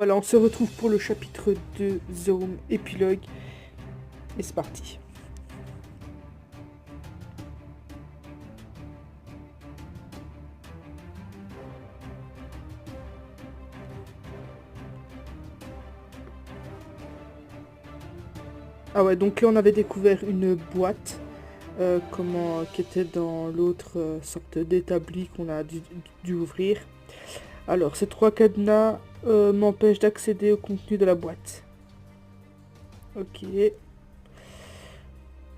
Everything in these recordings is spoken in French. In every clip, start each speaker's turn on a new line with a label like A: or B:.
A: Voilà, on se retrouve pour le chapitre 2, Zone, épilogue, et c'est parti. Ah ouais, donc là on avait découvert une boîte, qui était dans l'autre sorte d'établi qu'on a dû ouvrir. Alors, ces 3 cadenas m'empêchent d'accéder au contenu de la boîte. Ok.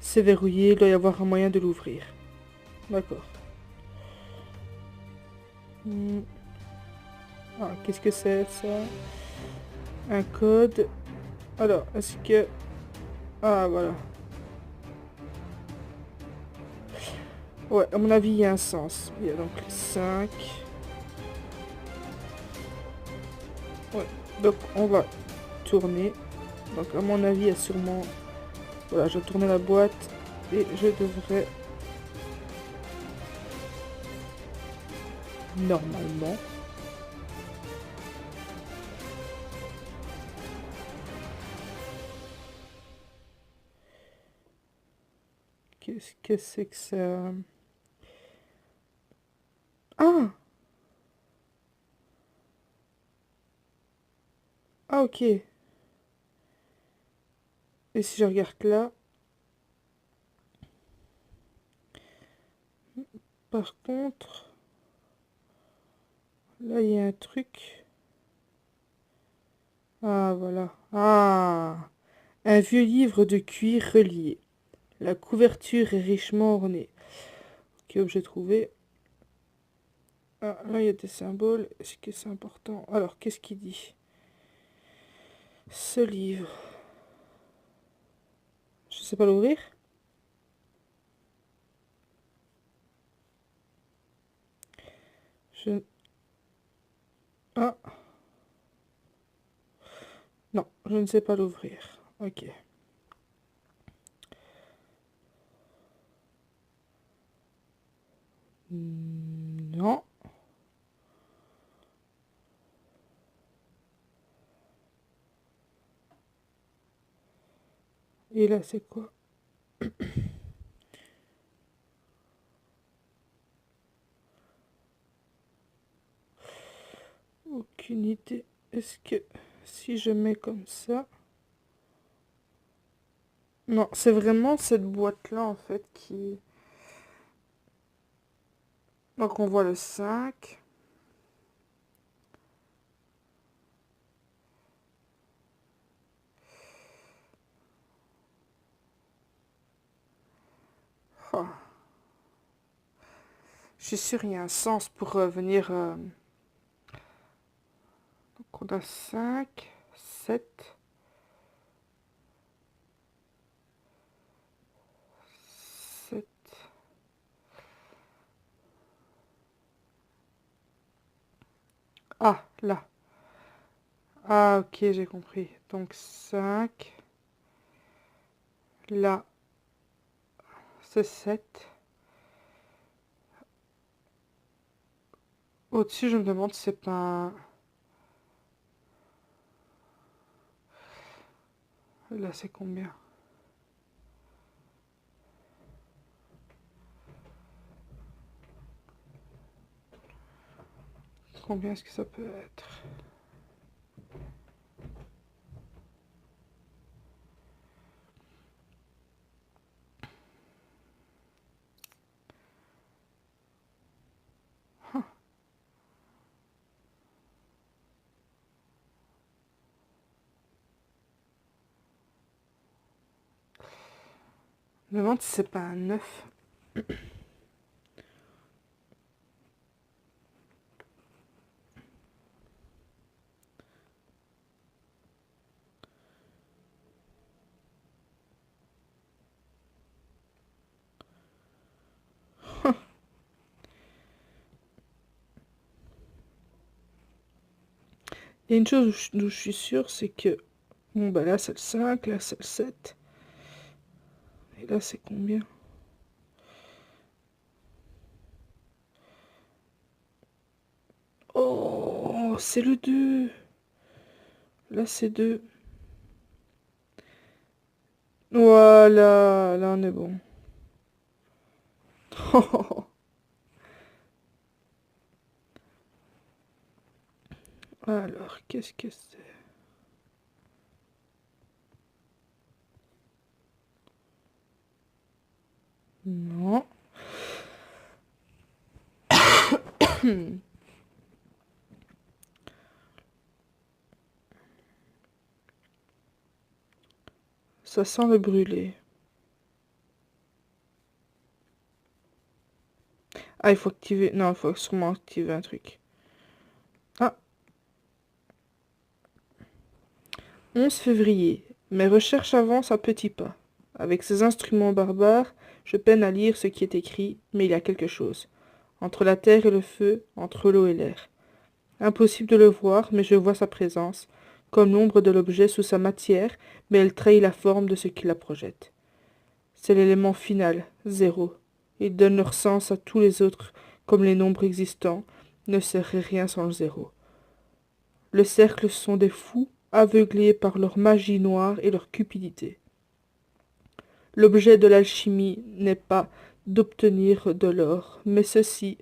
A: C'est verrouillé, il doit y avoir un moyen de l'ouvrir. D'accord. Ah, qu'est-ce que c'est ça? Un code. Alors, est-ce que... Ah, voilà. Ouais, à mon avis, il y a un sens. Il y a donc 5. Ouais, donc on va tourner. Donc à mon avis, il y a sûrement... Voilà, je vais tourner la boîte et je devrais... Normalement... Qu'est-ce que c'est que ça? Ah! Ah, ok. Et si je regarde là... Par contre... Là, il y a un truc... Ah, voilà. Ah! Un vieux livre de cuir relié. La couverture est richement ornée. Ok, objet trouvé. Ah, là, il y a des symboles. Est-ce que c'est important? Alors, qu'est-ce qu'il dit? Ce livre. Je sais pas l'ouvrir. Je... Ah, non, je ne sais pas l'ouvrir. Ok. Non. Et là, c'est quoi? Aucune idée. Est-ce que si je mets comme ça... Non, c'est vraiment cette boîte-là, en fait, qui... Donc, on voit le 5. Oh. Je suis sûre qu'il y a un sens pour venir... Donc, on a 5, 7, 7... Ah, là. Ah, ok, j'ai compris. Donc, 5. Là, c'est 7. Au-dessus, je me demande si c'est pas un... Là, c'est combien? Combien est-ce que ça peut être? Je me demande si c'est pas un 9. Il y a une chose où je suis sûre, c'est que... Bon, bah là, c'est le 5, là, c'est le 7. Et là, c'est combien? Oh, c'est le 2. Là, c'est 2. Voilà, là, on est bon. Alors, qu'est-ce que c'est? Non. Ça sent le brûlé. Ah, il faut activer... Non, il faut sûrement activer un truc. Ah, 11 février. Mes recherches avancent à petits pas. Avec ces instruments barbares, je peine à lire ce qui est écrit, mais il y a quelque chose. Entre la terre et le feu, entre l'eau et l'air. Impossible de le voir, mais je vois sa présence, comme l'ombre de l'objet sous sa matière, mais elle trahit la forme de ce qui la projette. C'est l'élément final, zéro. Il donne leur sens à tous les autres, comme les nombres existants ne seraient rien sans le zéro. Le cercle sont des fous, aveuglés par leur magie noire et leur cupidité. L'objet de l'alchimie n'est pas d'obtenir de l'or, mais ceci.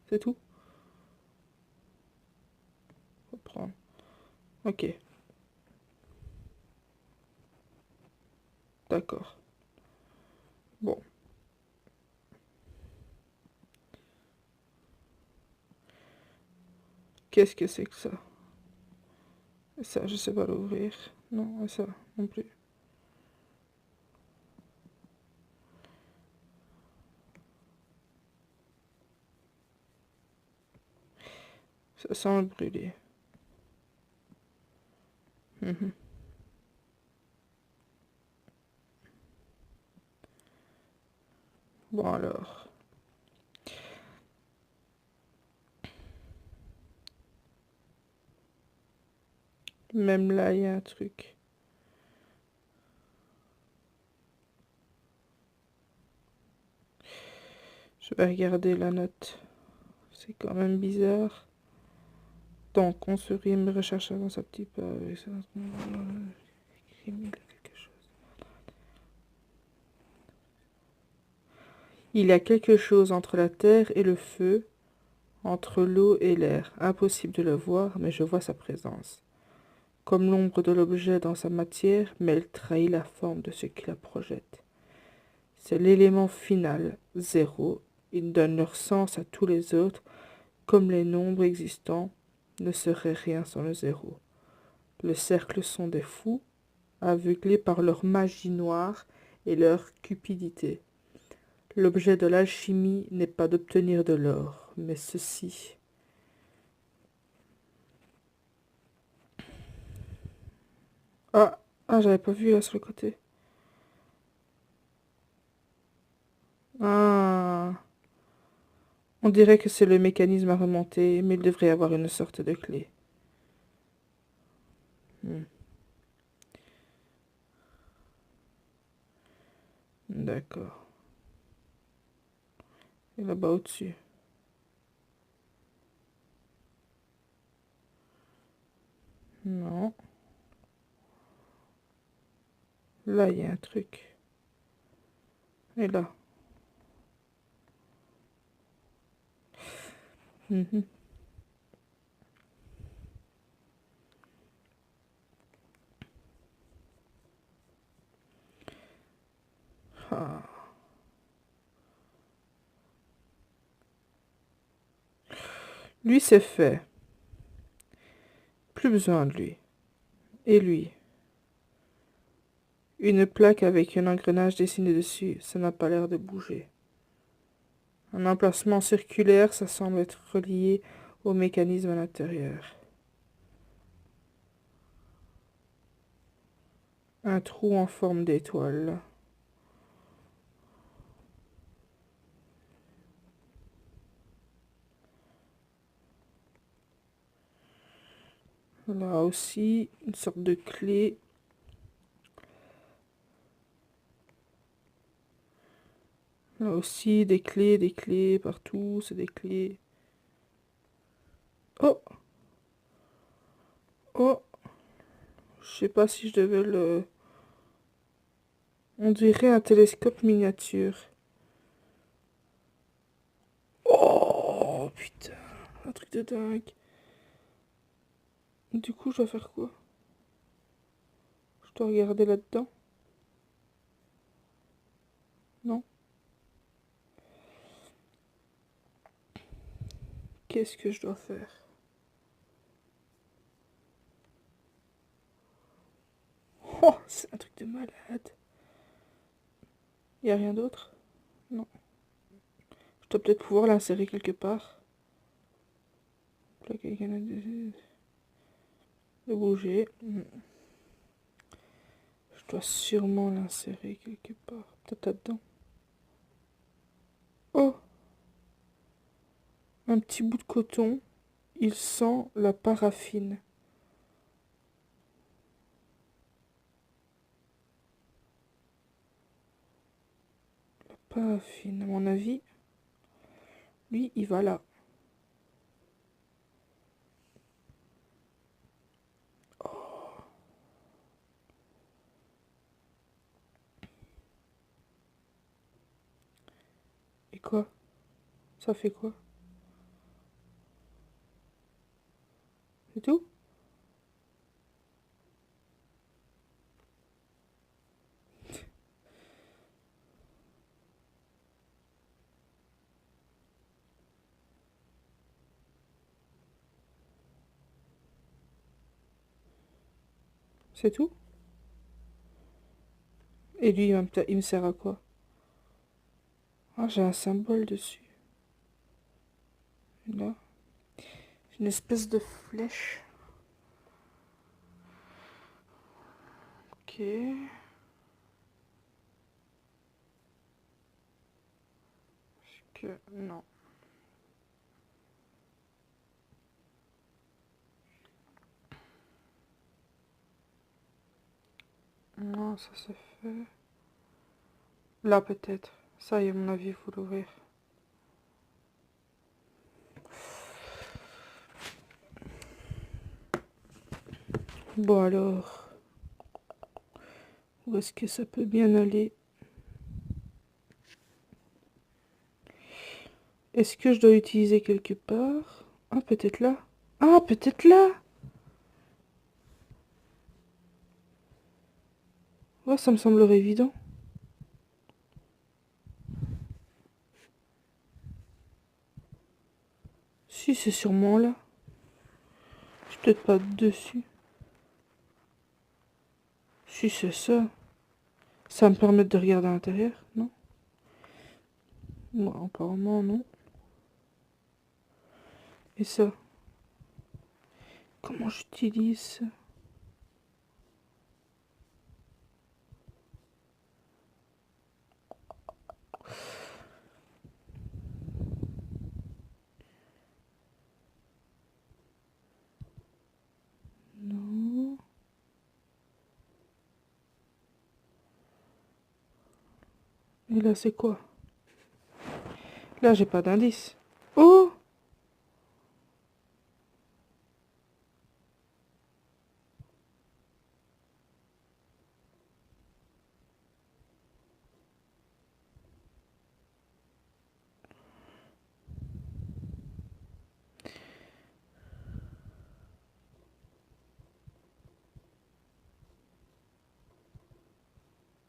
A: C'est tout? Reprendre. Ok, d'accord. Bon. Qu'est-ce que c'est que ça? Ça, je sais pas l'ouvrir. Non, ça non plus. Ça sent le brûler. Mhm. Bon alors. Même là, il y a un truc. Je vais regarder la note. C'est quand même bizarre. Donc, on se rime, recherche avant sa petite pas avec ça. Quelque chose. Il y a quelque chose entre la terre et le feu, entre l'eau et l'air. Impossible de le voir, mais je vois sa présence. Comme l'ombre de l'objet dans sa matière, mais elle trahit la forme de ce qui la projette. C'est l'élément final, zéro. Ils donnent leur sens à tous les autres, comme les nombres existants ne seraient rien sans le zéro. Le cercle sont des fous, aveuglés par leur magie noire et leur cupidité. L'objet de l'alchimie n'est pas d'obtenir de l'or, mais ceci. Ah, ah, j'avais pas vu là sur le côté. Ah, on dirait que c'est le mécanisme à remonter, mais il devrait y avoir une sorte de clé. Hmm, d'accord. Et là-bas au-dessus. Non. Là, il y a un truc. Et là. Mhm. Ah. Lui, c'est fait. Plus besoin de lui. Et lui. Une plaque avec un engrenage dessiné dessus, ça n'a pas l'air de bouger. Un emplacement circulaire, ça semble être relié au mécanisme à l'intérieur. Un trou en forme d'étoile. Là aussi, une sorte de clé. Là aussi, des clés partout, c'est des clés. Oh! Oh, je sais pas si je devais le... On dirait un télescope miniature. Oh, putain, un truc de dingue. Du coup, je dois faire quoi? Je dois regarder là-dedans? Non? Qu'est-ce que je dois faire? Oh, c'est un truc de malade. Y a rien d'autre? Non. Je dois peut-être pouvoir l'insérer quelque part. Là, quelqu'un a de bouger. Je dois sûrement l'insérer quelque part. Peut-être là-dedans. Oh! Un petit bout de coton. Il sent la paraffine. Paraffine, à mon avis. Lui, il va là. Et quoi? Ça fait quoi? C'est tout? C'est tout? Et lui, il me sert à quoi? Ah, j'ai un symbole dessus. Et là, une espèce de flèche. Ok. Non. Non, ça se fait. Là, peut-être. Ça y est, à mon avis, il faut l'ouvrir. Bon, alors. Où est-ce que ça peut bien aller? Est-ce que je dois l'utiliser quelque part? Ah, peut-être là. Ah, peut-être là. Ouais, ça me semblerait évident. Si, c'est sûrement là. C'est peut-être pas dessus. Si, c'est ça. Ça va me permettre de regarder à l'intérieur, non? Bon, apparemment, non. Et ça? Comment j'utilise ça? Non. Et là, c'est quoi? Là, j'ai pas d'indice. Oh!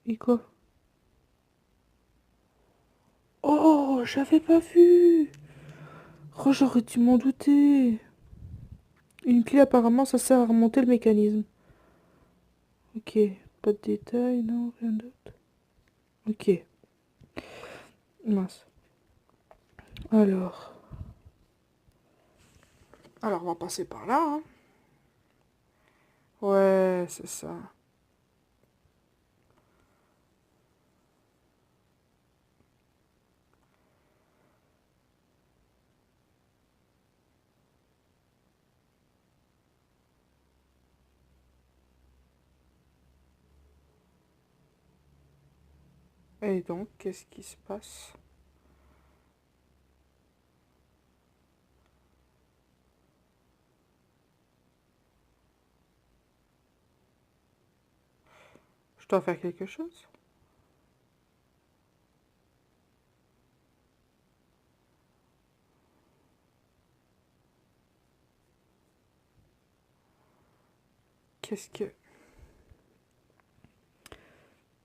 A: Et quoi? Oh, j'avais pas vu! Oh, j'aurais dû m'en douter. Une clé, apparemment, ça sert à remonter le mécanisme. Ok, pas de détails, non, rien d'autre. Ok, mince. Alors. Alors, on va passer par là, hein. Ouais, c'est ça. Et donc, qu'est-ce qui se passe? Je dois faire quelque chose. Qu'est-ce que...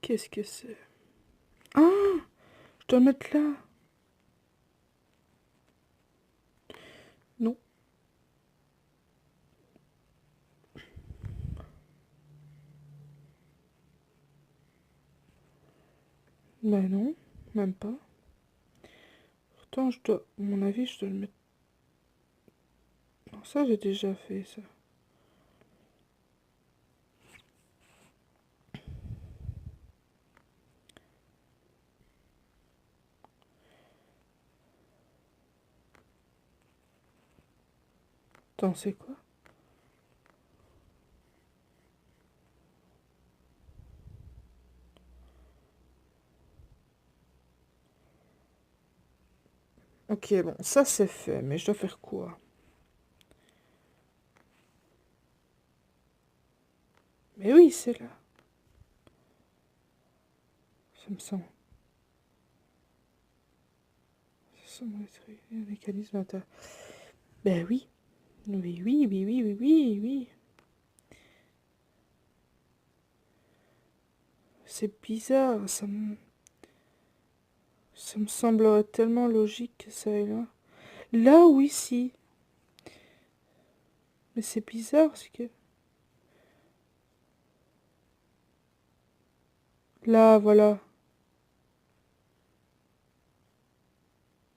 A: Qu'est-ce que c'est? Ah! Je dois le mettre là. Non. Ben non, même pas. Pourtant, je dois... À mon avis, je dois le mettre... Non, ça, j'ai déjà fait, ça. Attends, c'est quoi? Ok, bon, ça, c'est fait. Mais je dois faire quoi? Mais oui, c'est là. Ça me semble. Ça semble être un mécanisme intérieur. Ben oui. Oui, oui, oui, oui, oui, oui, oui. C'est bizarre, ça me semblerait tellement logique que ça aille là. Là ou ici. Mais c'est bizarre, c'est que... Là, voilà.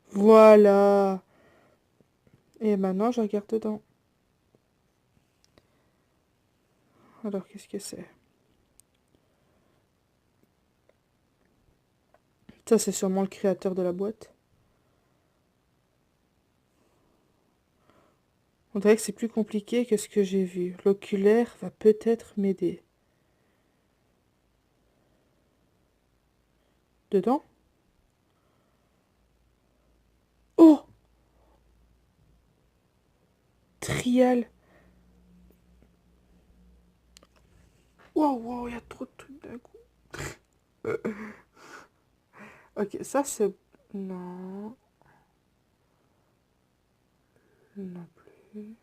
A: Voilà. Et maintenant, je regarde dedans. Alors, qu'est-ce que c'est? Ça, c'est sûrement le créateur de la boîte. On dirait que c'est plus compliqué que ce que j'ai vu. L'oculaire va peut-être m'aider. Dedans? Oh! Trial. Wow, wow, il y a trop de trucs d'un coup. Ok, ça c'est... Non. Non plus.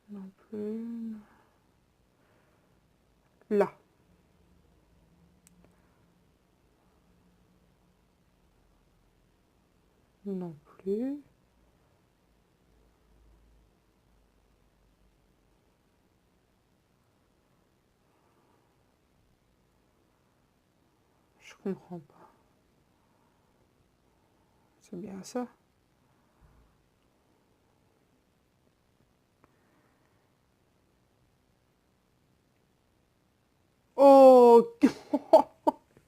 A: Non plus. Là. Non plus. Je comprends pas. C'est bien ça. Oh!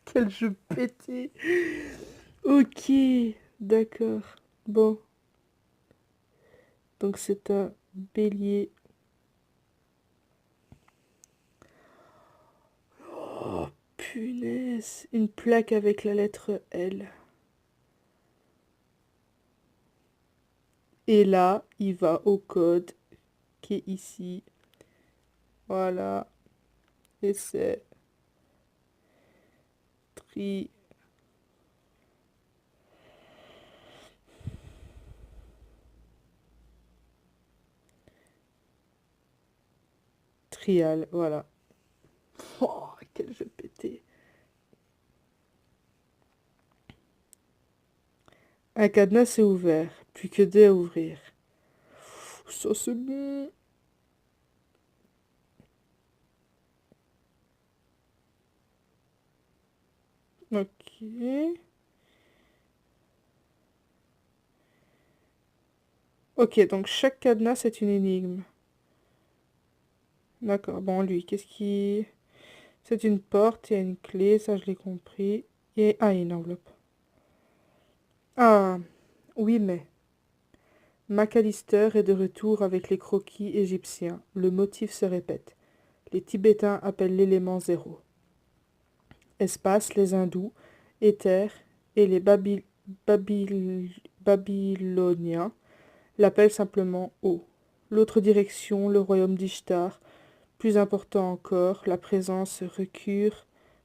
A: Quel jeu pété! Ok, d'accord. Bon, donc c'est un bélier. Oh, punaise! Une plaque avec la lettre L. Et là, il va au code qui est ici. Voilà. Et c'est tri... trial. Voilà. Oh, quel jeu pété! Un cadenas est ouvert. Plus que deux à ouvrir. Ça, c'est bon. Ok. Ok, donc chaque cadenas, c'est une énigme. D'accord, bon, lui, qu'est-ce qui... C'est une porte, il y a une clé, ça je l'ai compris. Et... Ah, il y a une enveloppe. Ah, oui, mais... McAllister est de retour avec les croquis égyptiens. Le motif se répète. Les Tibétains appellent l'élément zéro. Espace, les hindous, éther, et les babyloniens l'appellent simplement eau. L'autre direction, le royaume d'Ishtar, Plus important encore, la présence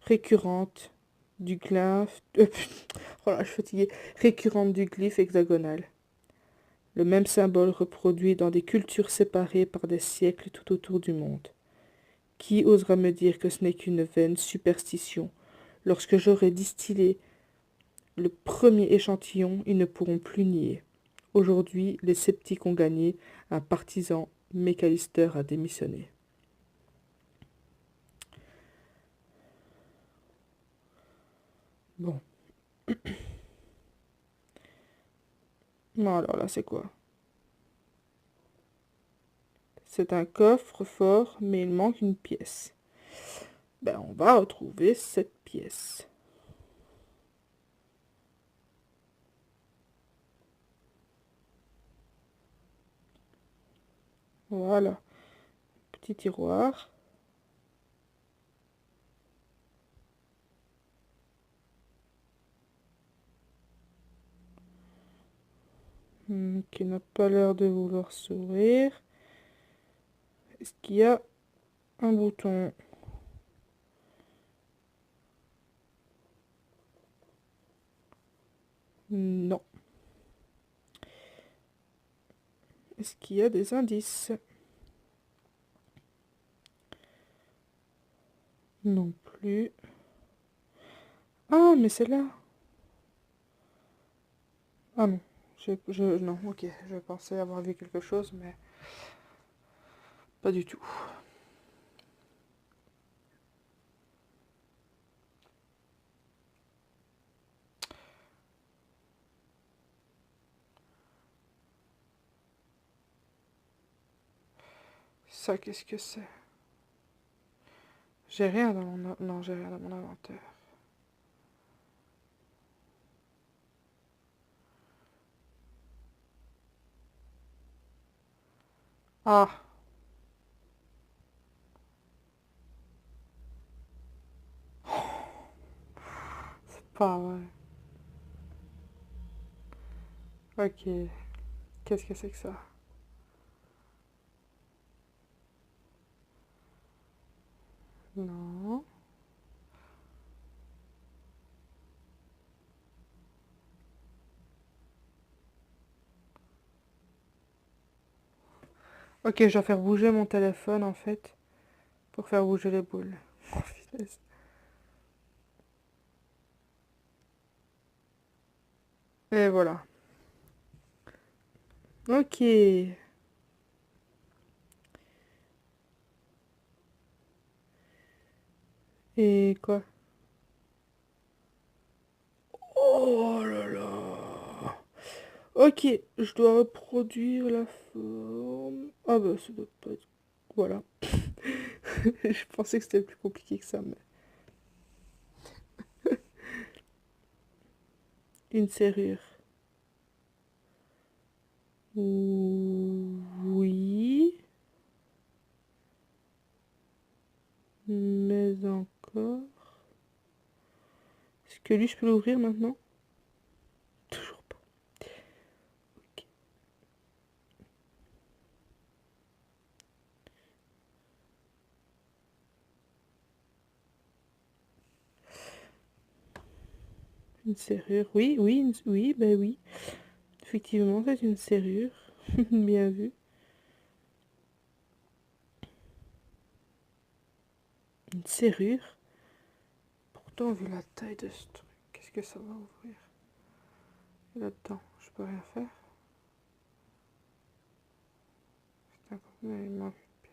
A: récurrente du glyphe... oh là, je suis fatiguée. Récurrente du glyphe hexagonal. Le même symbole reproduit dans des cultures séparées par des siècles tout autour du monde. Qui osera me dire que ce n'est qu'une vaine superstition? Lorsque j'aurai distillé le premier échantillon, ils ne pourront plus nier. Aujourd'hui, les sceptiques ont gagné, un partisan, McAllister a démissionné. Bon. Non, alors là, c'est quoi? C'est un coffre-fort, mais il manque une pièce. Ben, on va retrouver cette pièce. Voilà. Petit tiroir. Qui n'a pas l'air de vouloir s'ouvrir. Est-ce qu'il y a un bouton? Non. Est-ce qu'il y a des indices? Non plus. Ah, mais c'est là. Ah non. Non, ok. Je pensais avoir vu quelque chose, mais pas du tout. Ça, qu'est-ce que c'est? J'ai rien dans mon... Non, j'ai rien dans mon inventaire. Ah. C'est pas vrai. Ok. Qu'est-ce que c'est que ça? Non. Ok, je dois faire bouger mon téléphone en fait pour faire bouger les boules. Oh, finesse. Et voilà. Ok. Et quoi? Oh là là. Ok, je dois reproduire la forme. Ah bah ça doit pas être... Voilà. Je pensais que c'était plus compliqué que ça, mais... Une serrure. Oui. Mais encore... Est-ce que lui, je peux l'ouvrir maintenant? Toujours pas. Ok. Une serrure. Oui, oui, oui, bah oui. Effectivement, c'est une serrure. Bien vu. Une serrure. Pourtant, vu la taille de ce truc, qu'est-ce que ça va ouvrir? Là-dedans, je peux rien faire. Mais il manque une pièce.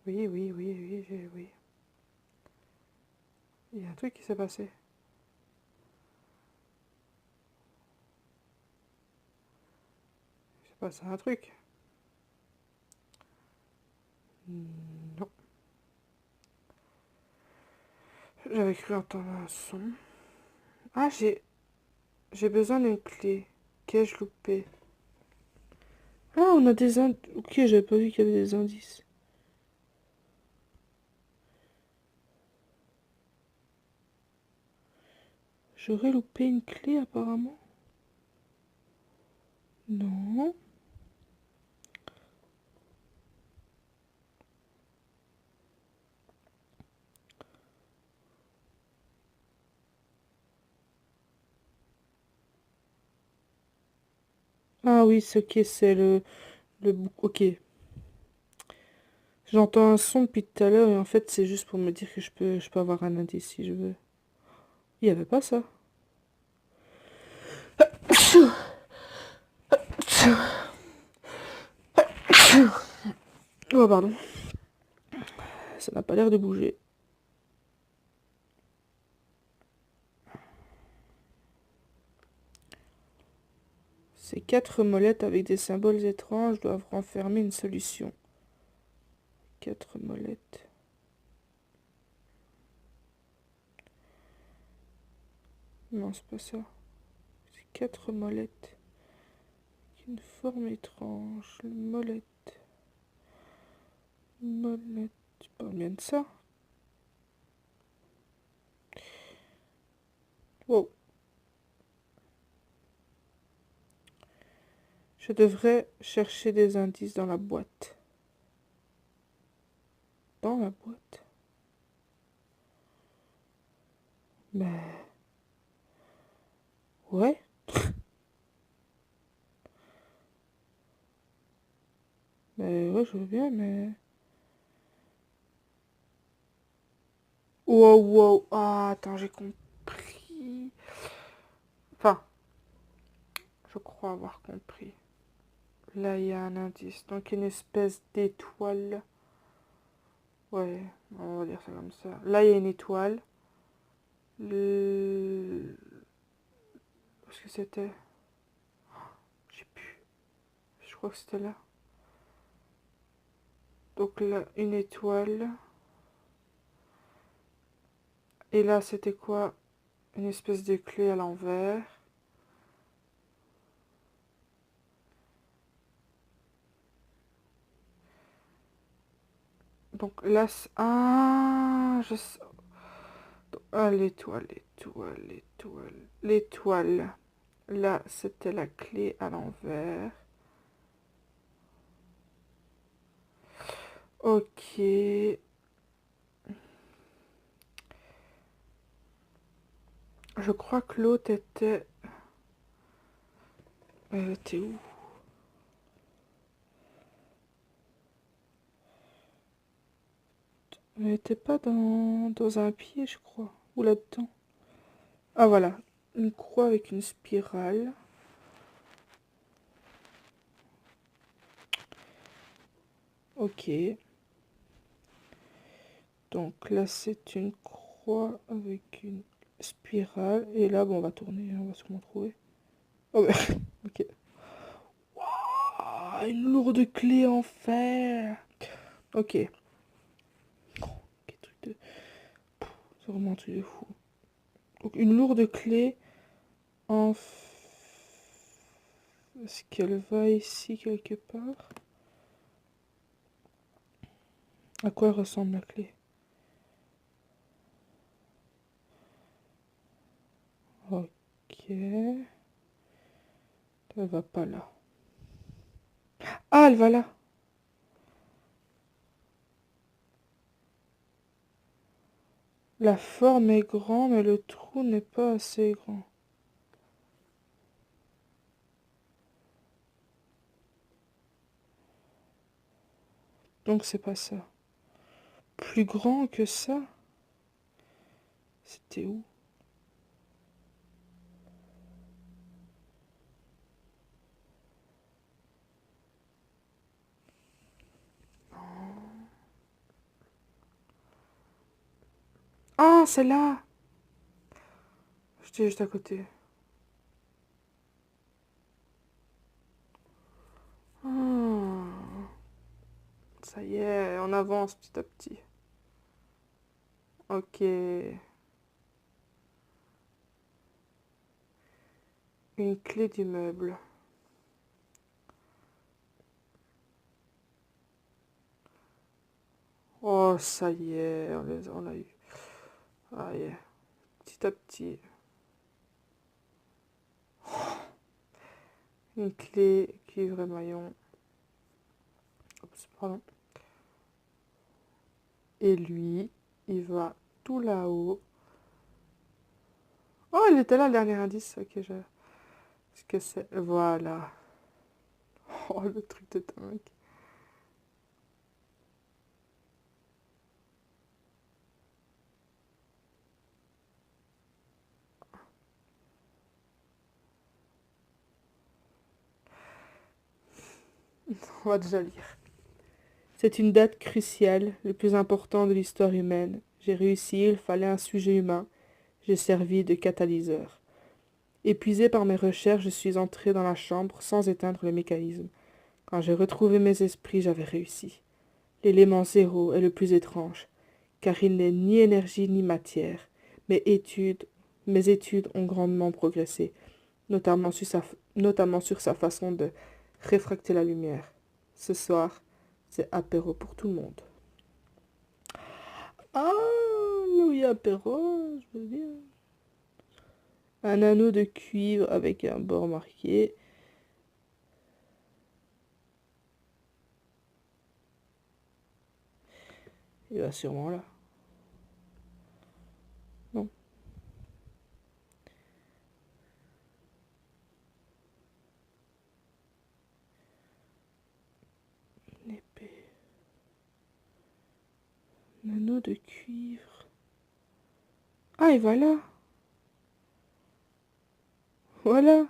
A: Oui, oui, oui, oui, oui. Il y a un truc qui s'est passé. Il s'est passé un truc. Non. J'avais cru entendre un son. Ah, j'ai besoin d'une clé. Qu'ai-je loupé? Ah, on a des indices. Ok, j'avais pas vu qu'il y avait des indices. J'aurais loupé une clé apparemment. Non. Ah oui, c'est ok, c'est ok. J'entends un son depuis tout à l'heure et en fait c'est juste pour me dire que je peux avoir un indice si je veux. Il y avait pas ça. Oh pardon. Ça n'a pas l'air de bouger. Ces 4 molettes avec des symboles étranges doivent renfermer une solution. 4 molettes. Non, c'est pas ça. C'est 4 molettes. Une forme étrange. Molette. Molette. Tu parles bien de ça? Wow. Je devrais chercher des indices dans la boîte. Dans la boîte? Ben... Ouais. Ben ouais, je veux bien, mais... Wow, wow. Ah, attends, j'ai compris. Enfin, je crois avoir compris. Là, il y a un indice. Donc, une espèce d'étoile. Ouais, on va dire ça comme ça. Là, il y a une étoile. Le... Où est-ce que c'était? J'ai plus. Je crois que c'était là. Donc là, une étoile. Et là, c'était quoi? Une espèce de clé à l'envers. Donc là, ah, je sais. Ah, l'étoile, l'étoile, l'étoile. L'étoile. Là, c'était la clé à l'envers. Ok. Je crois que l'autre était... Elle était où? Elle était pas dans un pied, je crois. Ou là-dedans. Ah, voilà. Une croix avec une spirale. Ok. Donc là, c'est une croix avec une spirale. Et là, bon, on va tourner, on va sûrement trouver. Oh, ouais. Ok. Ah, une lourde clé en fer. Ok. Quel truc de... C'est vraiment un truc de fou. Donc, une lourde clé en... Est-ce qu'elle va ici quelque part? À quoi elle ressemble la clé? Ok. Elle va pas là. Ah, elle va là. La forme est grande, mais le trou n'est pas assez grand. Donc c'est pas ça. Plus grand que ça? C'était où? Ah, c'est là! J'étais juste à côté. Ah, ça y est, on avance petit à petit. Ok. Une clé d'immeuble. Oh, ça y est, on l'a eu. Ah, y est. Petit à petit. Une clé, cuivre et maillon. Oups, pardon. Et lui, il va tout là-haut. Oh, il était là, le dernier indice. Ok, je... ce que c'est? Voilà. Oh, le truc de dingue. On va déjà lire. C'est une date cruciale, le plus important de l'histoire humaine. J'ai réussi, il fallait un sujet humain. J'ai servi de catalyseur. Épuisé par mes recherches, je suis entré dans la chambre sans éteindre le mécanisme. Quand j'ai retrouvé mes esprits, j'avais réussi. L'élément zéro est le plus étrange, car il n'est ni énergie ni matière. Mes études ont grandement progressé, notamment sur sa façon de réfracter la lumière. Ce soir, c'est apéro pour tout le monde. Ah, oui, apéro, je veux dire. Un anneau de cuivre avec un bord marqué. Il va sûrement là. Non. Une épée. Un anneau de cuivre. Ah, et voilà. Voilà.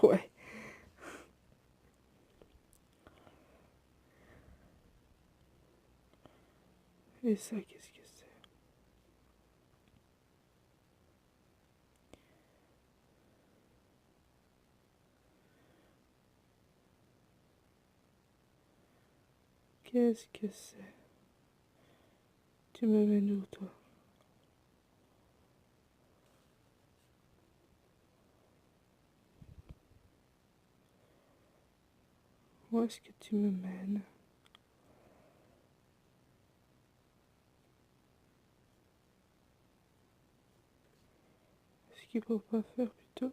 A: Ouais. Et ça, qu'est-ce que c'est? Qu'est-ce que c'est? Tu me mènes où, toi? Où est-ce que tu me mènes? Est-ce qu'il faut pas faire plutôt?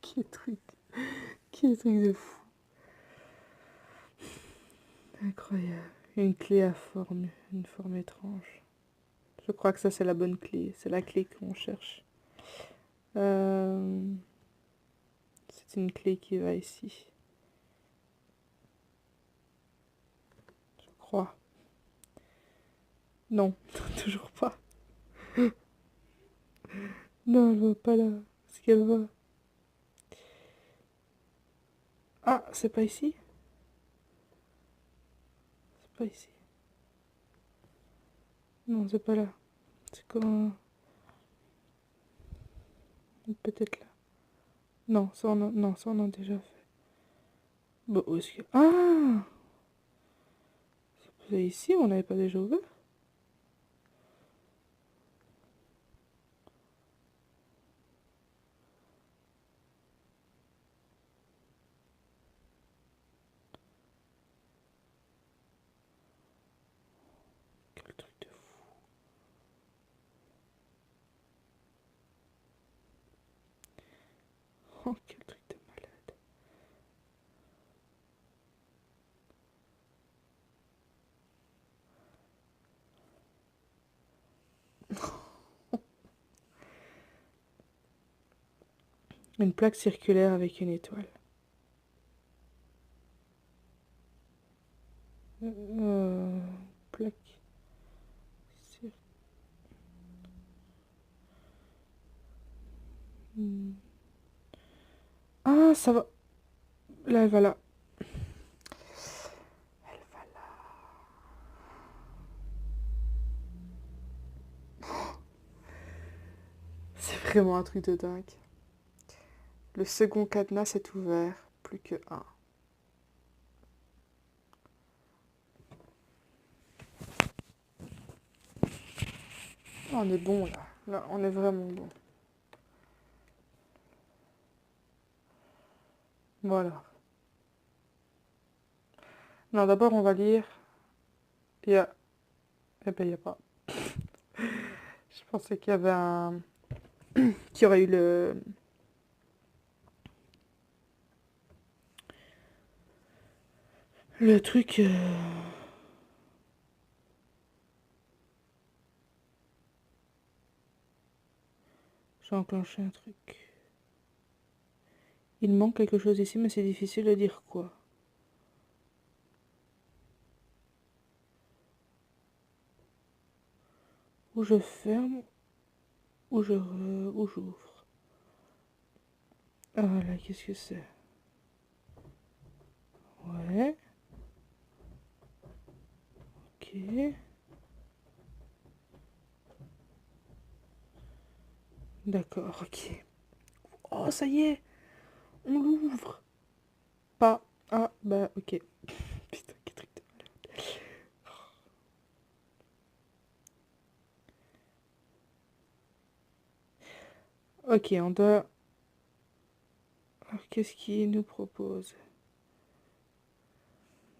A: Quel truc. Quel truc de fou. Incroyable. Une clé à une forme étrange. Je crois que ça, c'est la bonne clé. C'est la clé qu'on cherche. C'est une clé qui va ici. Je crois. Non, toujours pas. Non, elle va pas là. Est-ce qu'elle va? Ah, c'est pas ici? C'est pas ici. Non, c'est pas là. C'est comme... Peut-être là. Non, ça on a déjà fait. Bon, où est-ce que... Ah! C'est ici, on n'avait pas déjà ouvert? Quel truc de fou. Oh, quel truc de malade. Une plaque circulaire avec une étoile. Euh, plaque. Cir- Hmm. Ah, ça va. Là, elle va là. Elle va là. C'est vraiment un truc de dingue. Le second cadenas s'est ouvert. Plus que un. On est bon là. Là, on est vraiment bon. Voilà. Non, d'abord, on va lire. Il y a... Eh ben, il n'y a pas. Je pensais qu'il y avait un... qu'il y aurait eu le truc... J'ai enclenché un truc. Il manque quelque chose ici, mais c'est difficile de dire quoi. Ou je ferme, ou j'ouvre. Ah là, qu'est-ce que c'est? Ouais. Ok. D'accord, ok. Oh, ça y est, on l'ouvre. Pas. Ah, bah, ok. Putain, quel truc de... Ok, on doit... Alors, qu'est-ce qu'il nous propose?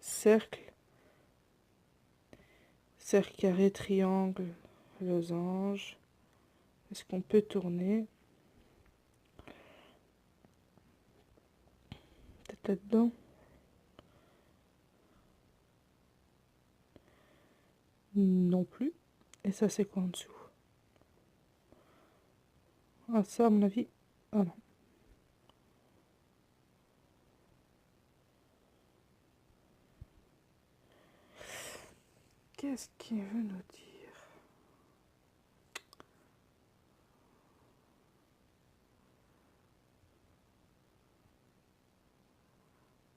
A: Cercle, cercle carré, triangle, losange. Est-ce qu'on peut tourner? Peut-être là-dedans? Non plus. Et ça, c'est quoi en dessous? Ah, ça, à mon avis... Ah non. Qu'est-ce qu'il veut nous dire?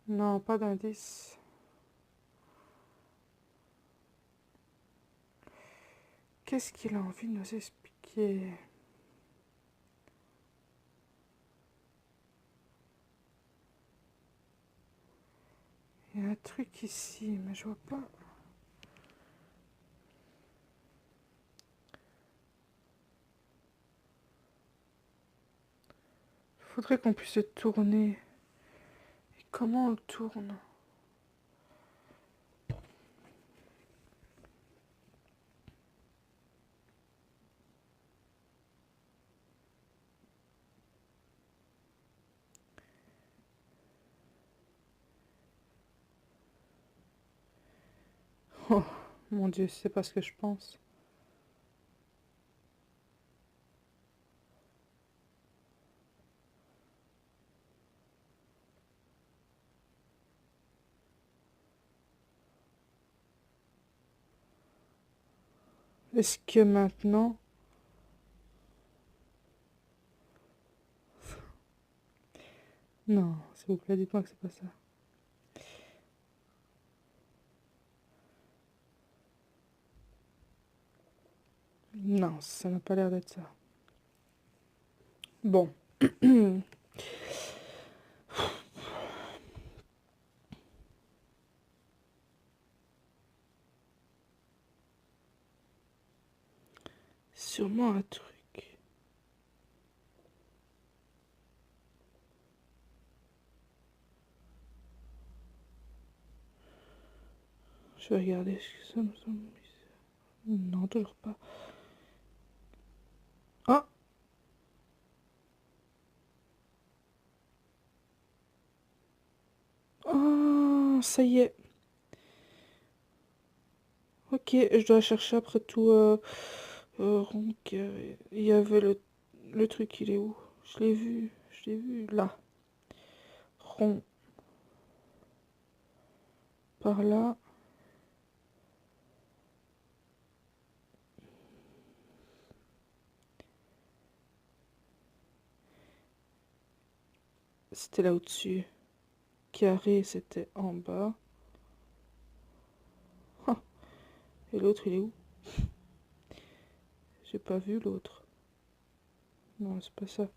A: Non, pas d'indice. Qu'est-ce qu'il a envie de nous expliquer? Il y a un truc ici, mais je vois pas. Faudrait qu'on puisse le tourner. Et comment on le tourne? Oh, mon Dieu, c'est pas ce que je pense. Est-ce que maintenant... Non, s'il vous plaît, dites-moi que c'est pas ça. Non, ça n'a pas l'air d'être ça. Bon. Sûrement un truc. Je vais regarder ce que ça me semble. Non, toujours pas. Ah! Oh, ça y est. Ok, je dois chercher après tout. Rond, carré. Il y avait le truc, il est où? Je l'ai vu, là. Rond, par là. C'était là au-dessus. Carré, c'était en bas. Ah, et l'autre, il est où? J'ai pas vu l'autre. Non, c'est pas ça.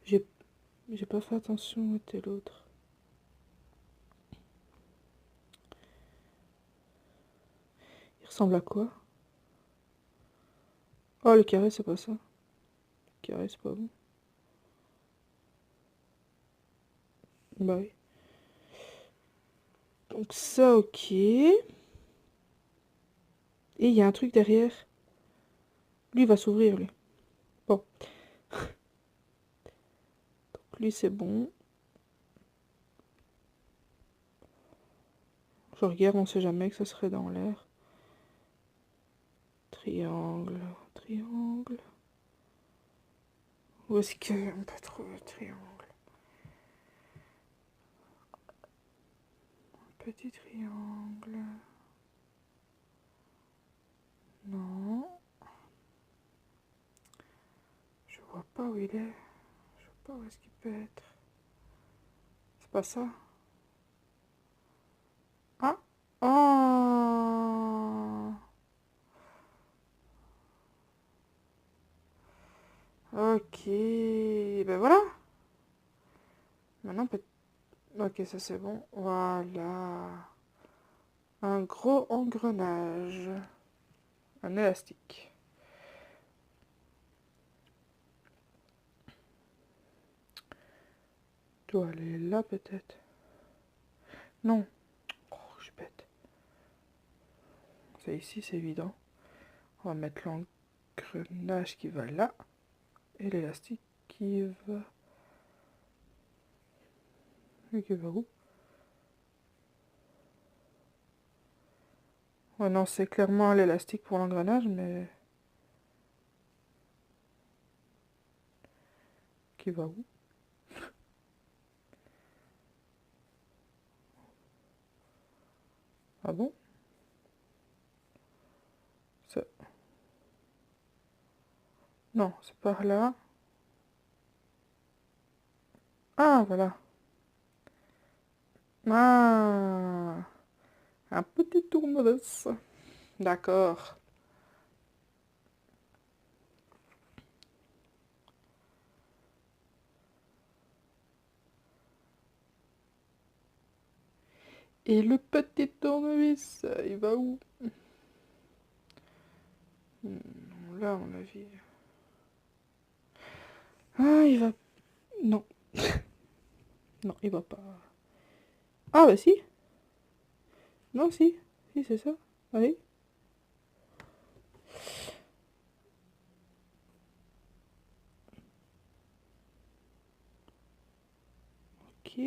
A: J'ai j'ai pas fait attention où était l'autre. Il ressemble à quoi? Oh, le carré, c'est pas ça. Le carré, c'est pas bon. Bah oui. Donc ça, ok. Et il y a un truc derrière. Lui, il va s'ouvrir, lui. Bon. Donc lui, c'est bon. Je regarde, on sait jamais que ça serait dans l'air. Triangle, triangle. Où est-ce qu'on peut trouver le triangle? Petit triangle. Non. Je vois pas où il est. Je vois pas où est-ce qu'il peut être. C'est pas ça? Ah! Oh! Ok. Ben voilà. Maintenant, peut... Ok, ça c'est bon. Voilà. Un gros engrenage. Un élastique. Doit aller là peut-être. Non. Oh, je suis bête. Ça ici, c'est évident. On va mettre l'engrenage qui va là. Et l'élastique qui va... Et qui va où? Ouais, non, c'est clairement l'élastique pour l'engrenage, mais... Qui va où? Ah bon? Ça... Non, c'est par là. Ah, voilà. Ah, un petit tournevis. D'accord. Et le petit tournevis, il va où? Là, on l'a vu. Ah, il va... Non. Non, il va pas. Ah, bah si. Non, si. Si, c'est ça. Allez. Ok.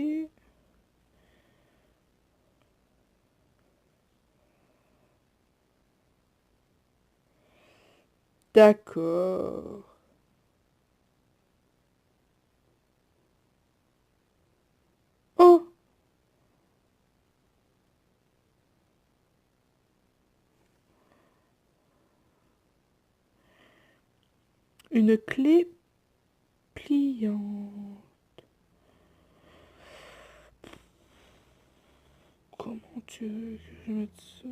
A: D'accord. Oh! Une clé pliante. Comment tu veux que je mette ça?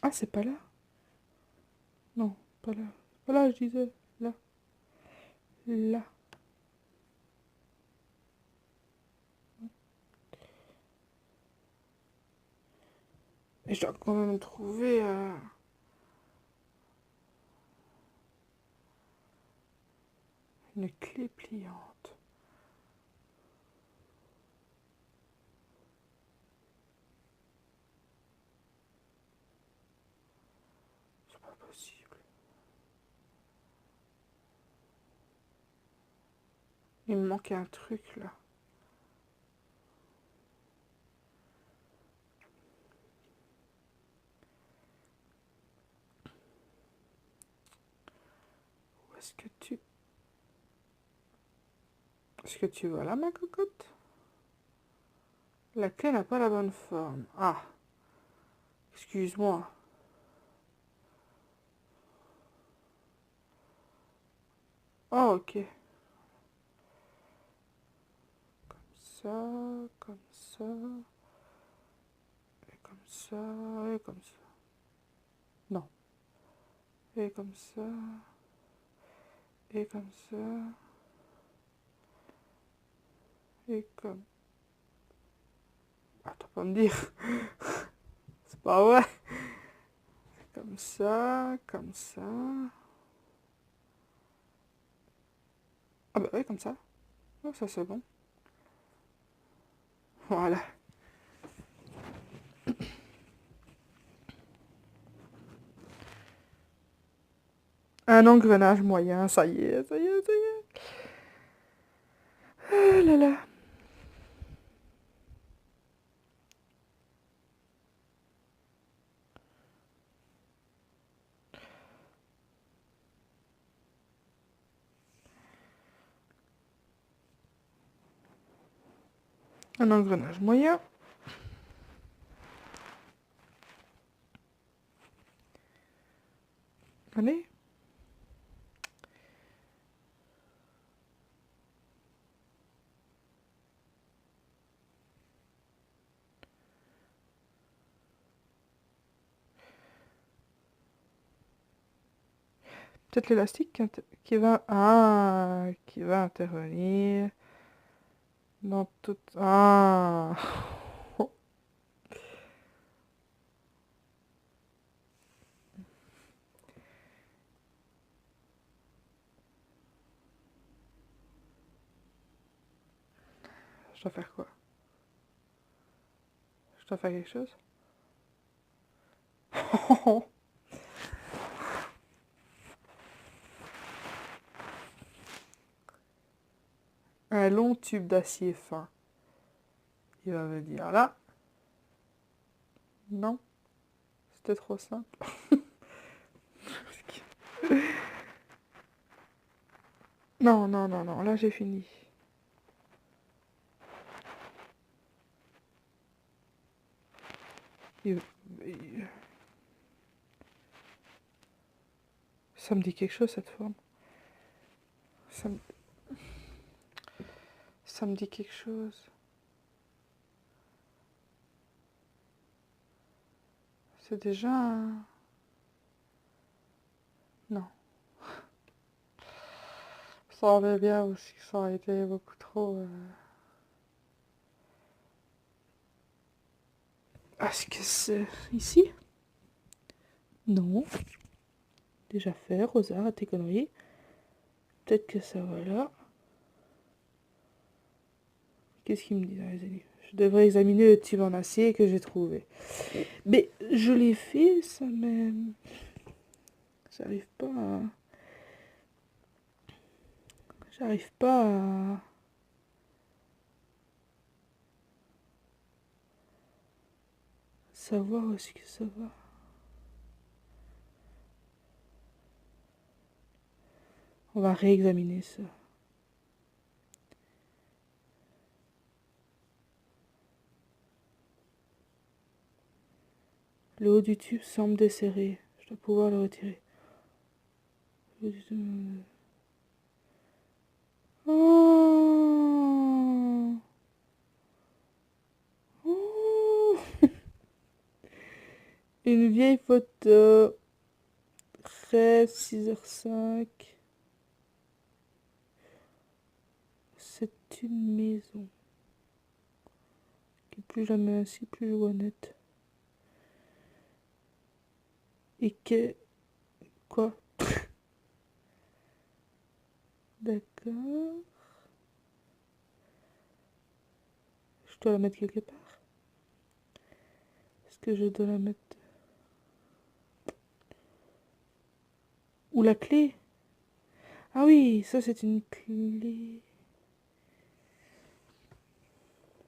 A: Ah, c'est pas là? Non, pas là. Pas là, je disais. Là. Là. Et je dois quand même trouver... une clé pliante. C'est pas possible. Il me manque un truc là. Où est-ce que tu... Est-ce que tu vois là, ma cocotte? La clé n'a pas la bonne forme. Ah, excuse-moi. Oh, ok. Ça, comme ça, et comme ça, et comme ça. Non. Et comme ça, et comme ça, et comme... Attends, pas me dire. C'est pas vrai. Comme ça, comme ça. Ah bah ouais, comme ça. Oh, ça c'est bon. Voilà. Un engrenage moyen, ça y est, ça y est, ça y est. Ah là là. Un engrenage moyen. Allez. Peut-être l'élastique qui va... Ah, qui va intervenir dans tout... Ah. Je dois faire quoi? Je dois faire quelque chose? Un long tube d'acier fin. Il va me dire là. Non, c'était trop simple. Non, non, non, non, là j'ai fini. Il- il- Ça me dit quelque chose cette forme. Ça me, ça me dit quelque chose. C'est déjà un... Non. Ça aurait bien aussi que ça aurait été beaucoup trop... Est-ce que c'est ici? Non. Déjà fait, Rosa, à tes conneries. Peut-être que ça va là. Qu'est-ce qu'il me dit dans les livres? Je devrais examiner le tube en acier que j'ai trouvé. Mais je l'ai fait, ça même. J'arrive pas à... J'arrive pas à... savoir où est-ce que ça va. On va réexaminer ça. Le haut du tube semble desserré. Je dois pouvoir le retirer. Le haut du tube... Oh, oh. Une vieille photo. 6h05. C'est une maison. Qui plus jamais ainsi, plus je vois net. Et que... Quoi? D'accord. Je dois la mettre quelque part. Est-ce que je dois la mettre... Ou la clé? Ah oui, ça c'est une clé.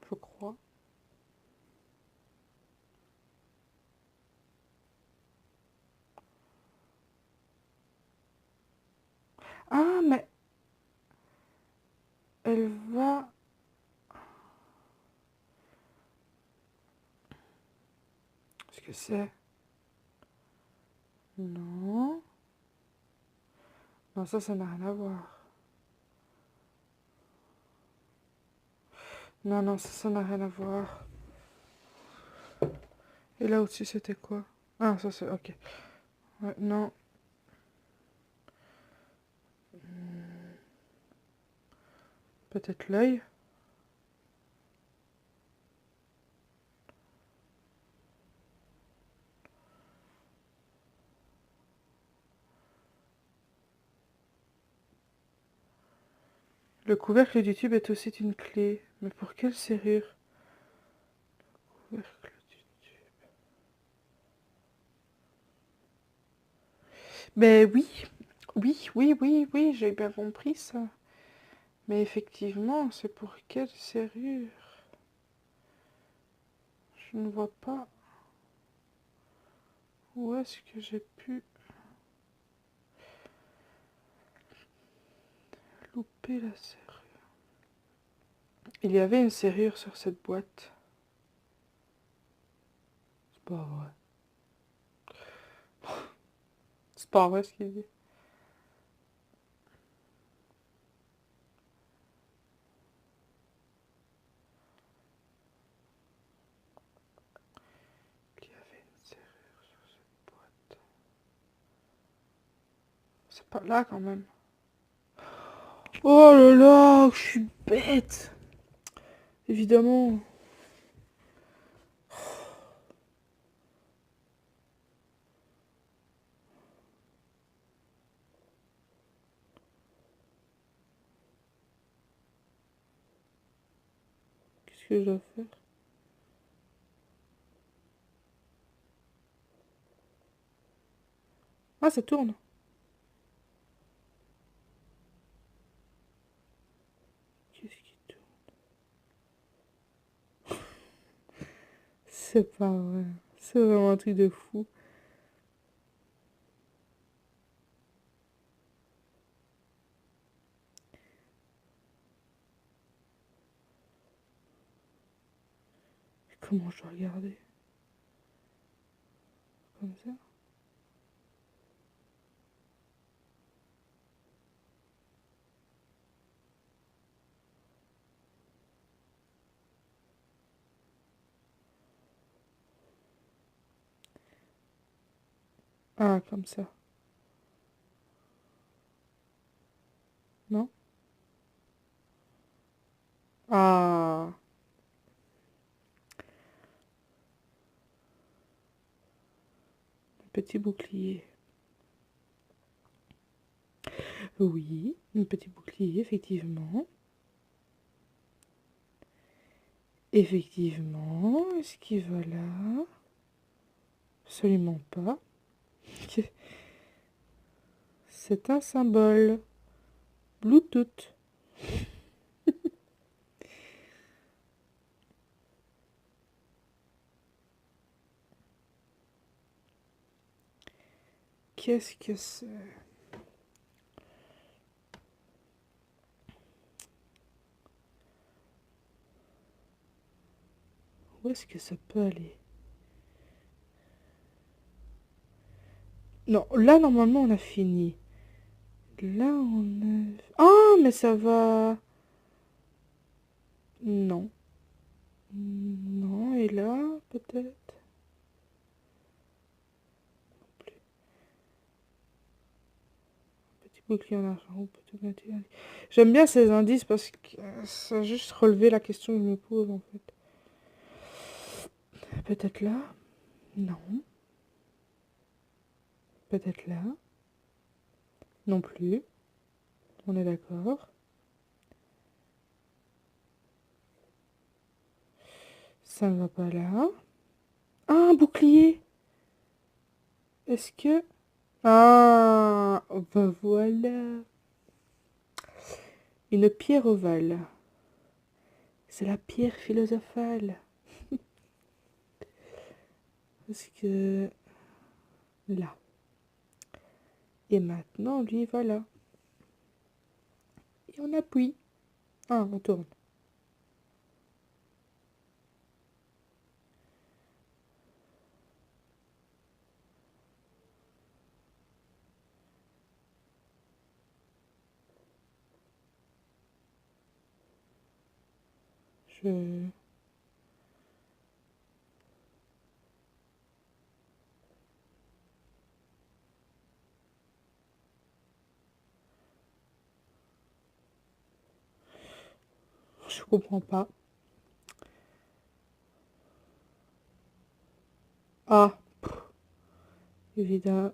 A: Je crois. Ah, mais... Elle va... Qu'est-ce que c'est? Non. Non, ça n'a rien à voir. Non, non, ça n'a rien à voir. Et là au-dessus, c'était quoi? Ah, ça c'est... Ok. Ouais, non. Peut-être l'œil? Le couvercle du tube est aussi une clé. Mais pour quelle serrure? Couvercle du tube. Ben oui, oui, j'ai bien compris ça. Mais effectivement, c'est pour quelle serrure? Je ne vois pas où est-ce que j'ai pu louper la serrure. Il y avait une serrure sur cette boîte. C'est pas vrai. C'est pas vrai ce qu'il dit. Il y avait une serrure sur cette boîte. C'est pas là quand même. Oh là là, je suis bête. Évidemment. Qu'est-ce que je dois faire? Ah, ça tourne. Qu'est-ce qui tourne? C'est pas vrai. C'est vraiment un truc de fou. Comment je dois regarder? Comme ça? Ah, comme ça. Non? Ah, un petit bouclier. Oui, un petit bouclier, effectivement. Effectivement, est-ce qu'il va là? Absolument pas. C'est un symbole. Bluetooth. Qu'est-ce que c'est? Où est-ce que ça peut aller? Non, là, normalement, on a fini. Là, on a... Ah, mais ça va... Non. Non, et là, peut-être? Plus. Petit bouclier en argent, ou petit bouclier en- J'aime bien ces indices parce que ça a juste relevé la question que je me pose, en fait. Peut-être là? Non. Peut-être là? Non plus. On est d'accord. Ça ne va pas là. Ah, un bouclier! Est-ce que... Ah, bah voilà. Une pierre ovale. C'est la pierre philosophale. Parce que... Là. Et maintenant, lui, voilà. Et on appuie. Ah, on tourne. Je... Je comprends pas. Ah, évidemment.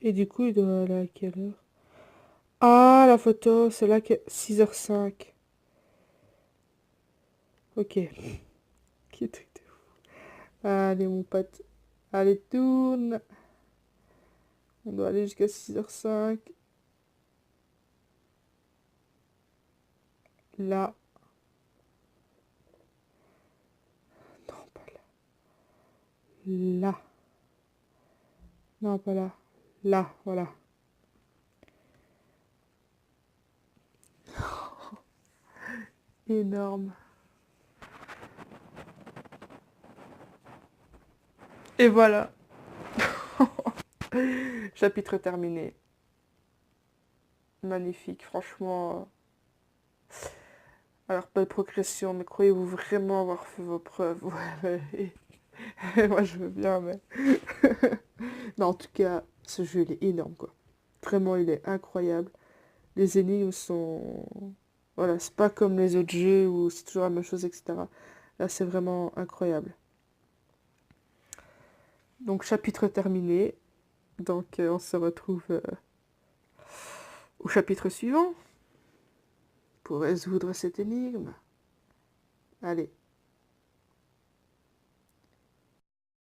A: Et du coup, il doit aller à quelle heure? Ah, la photo, c'est là que 6h05. Ok. Quel truc de fou. Allez, mon pote. Allez, tourne. On doit aller jusqu'à 6h05. Là. Non, pas là. Là. Non, pas là. Là, voilà. Énorme. Et voilà. Chapitre terminé. Magnifique, franchement. Alors, pas de progression, mais croyez-vous vraiment avoir fait vos preuves? Ouais, moi je veux bien, mais... Non, en tout cas, ce jeu, il est énorme, quoi. Vraiment, il est incroyable. Les énigmes sont... Voilà, c'est pas comme les autres jeux où c'est toujours la même chose, etc. Là, c'est vraiment incroyable. Donc, chapitre terminé. Donc, on se retrouve au chapitre suivant pour résoudre cette énigme. Allez.